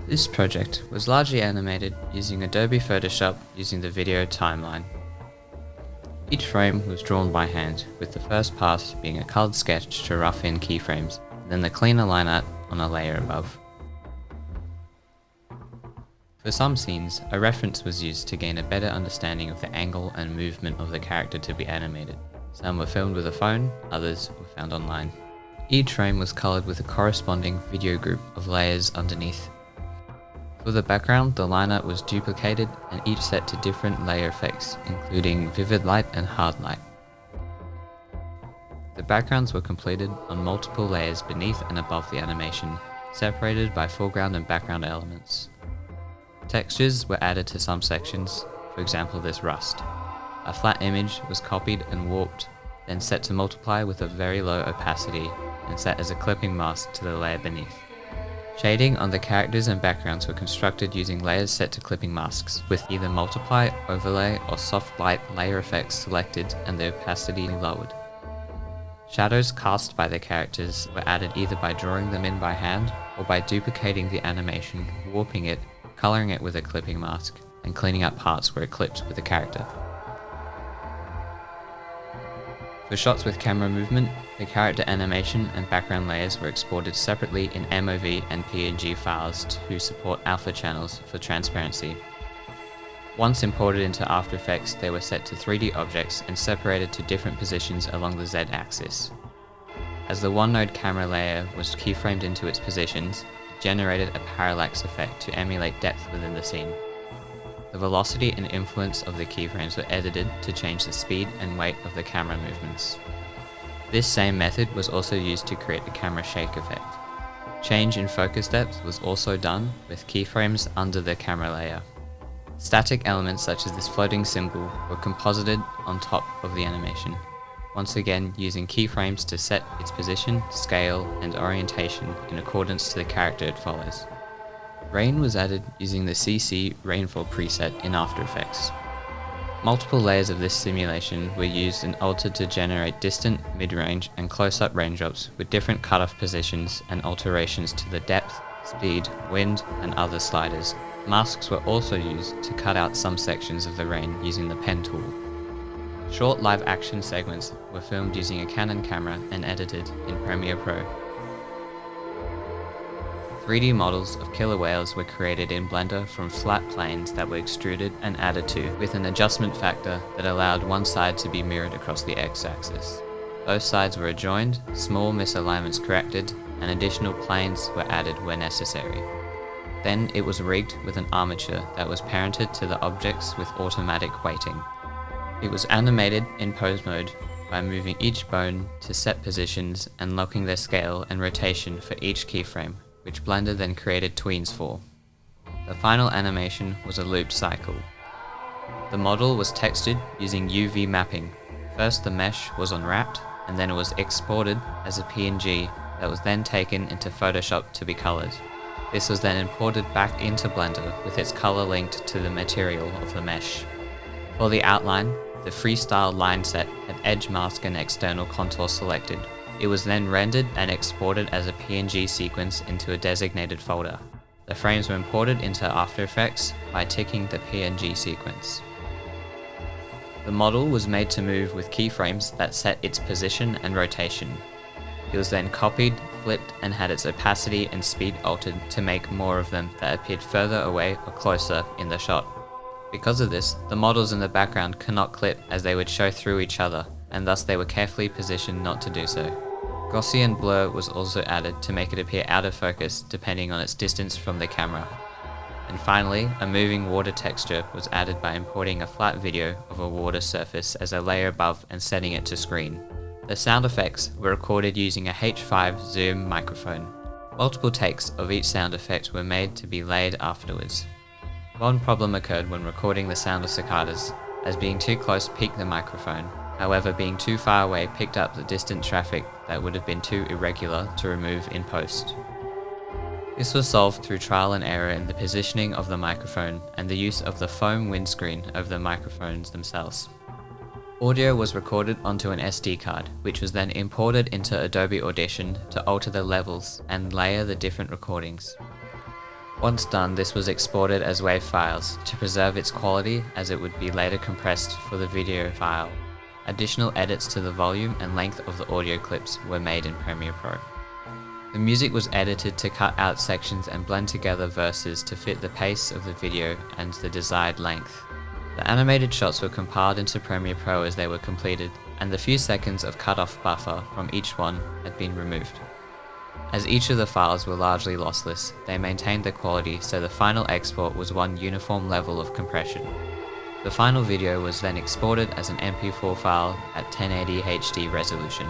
This project was largely animated using Adobe Photoshop using the video timeline. Each frame was drawn by hand, with the first pass being a coloured sketch to rough in keyframes, and then the cleaner line art on a layer above. For some scenes, a reference was used to gain a better understanding of the angle and movement of the character to be animated. Some were filmed with a phone, others were found online. Each frame was coloured with a corresponding video group of layers underneath. For the background, the line art was duplicated and each set to different layer effects, including vivid light and hard light. The backgrounds were completed on multiple layers beneath and above the animation, separated by foreground and background elements. Textures were added to some sections, for example this rust. A flat image was copied and warped, then set to multiply with a very low opacity and set as a clipping mask to the layer beneath. Shading on the characters and backgrounds were constructed using layers set to clipping masks, with either multiply, overlay, or soft light layer effects selected and the opacity lowered. Shadows cast by the characters were added either by drawing them in by hand or by duplicating the animation, warping it, colouring it with a clipping mask, and cleaning up parts where it clipped with the character. For shots with camera movement, the character animation and background layers were exported separately in MOV and PNG files to support alpha channels for transparency. Once imported into After Effects, they were set to 3D objects and separated to different positions along the Z-axis. As the one-node camera layer was keyframed into its positions, it generated a parallax effect to emulate depth within the scene. The velocity and influence of the keyframes were edited to change the speed and weight of the camera movements. This same method was also used to create the camera shake effect. Change in focus depth was also done with keyframes under the camera layer. Static elements such as this floating symbol were composited on top of the animation, once again using keyframes to set its position, scale, and orientation in accordance to the character it follows. Rain was added using the CC Rainfall preset in After Effects. Multiple layers of this simulation were used and altered to generate distant, mid-range, and close-up raindrops with different cutoff positions and alterations to the depth, speed, wind, and other sliders. Masks were also used to cut out some sections of the rain using the pen tool. Short live-action segments were filmed using a Canon camera and edited in Premiere Pro. 3D models of killer whales were created in Blender from flat planes that were extruded and added to, with an adjustment factor that allowed one side to be mirrored across the x-axis. Both sides were adjoined, small misalignments corrected, and additional planes were added where necessary. Then it was rigged with an armature that was parented to the objects with automatic weighting. It was animated in pose mode by moving each bone to set positions and locking their scale and rotation for each keyframe, which Blender then created tweens for. The final animation was a looped cycle. The model was textured using UV mapping. First the mesh was unwrapped, and then it was exported as a PNG that was then taken into Photoshop to be coloured. This was then imported back into Blender with its colour linked to the material of the mesh. For the outline, the freestyle line set had edge mask and external contour selected. It was then rendered and exported as a PNG sequence into a designated folder. The frames were imported into After Effects by ticking the PNG sequence. The model was made to move with keyframes that set its position and rotation. It was then copied, flipped, and had its opacity and speed altered to make more of them that appeared further away or closer in the shot. Because of this, the models in the background could not clip as they would show through each other, and thus they were carefully positioned not to do so. Gaussian blur was also added to make it appear out of focus depending on its distance from the camera. And finally, a moving water texture was added by importing a flat video of a water surface as a layer above and setting it to screen. The sound effects were recorded using a H5 Zoom microphone. Multiple takes of each sound effect were made to be layered afterwards. One problem occurred when recording the sound of cicadas, as being too close peaked the microphone. However, being too far away picked up the distant traffic that would have been too irregular to remove in post. This was solved through trial and error in the positioning of the microphone and the use of the foam windscreen over the microphones themselves. Audio was recorded onto an SD card, which was then imported into Adobe Audition to alter the levels and layer the different recordings. Once done, this was exported as WAV files to preserve its quality, as it would be later compressed for the video file. Additional edits to the volume and length of the audio clips were made in Premiere Pro. The music was edited to cut out sections and blend together verses to fit the pace of the video and the desired length. The animated shots were compiled into Premiere Pro as they were completed, and the few seconds of cut-off buffer from each one had been removed. As each of the files were largely lossless, they maintained their quality, so the final export was one uniform level of compression. The final video was then exported as an MP4 file at 1080 HD resolution.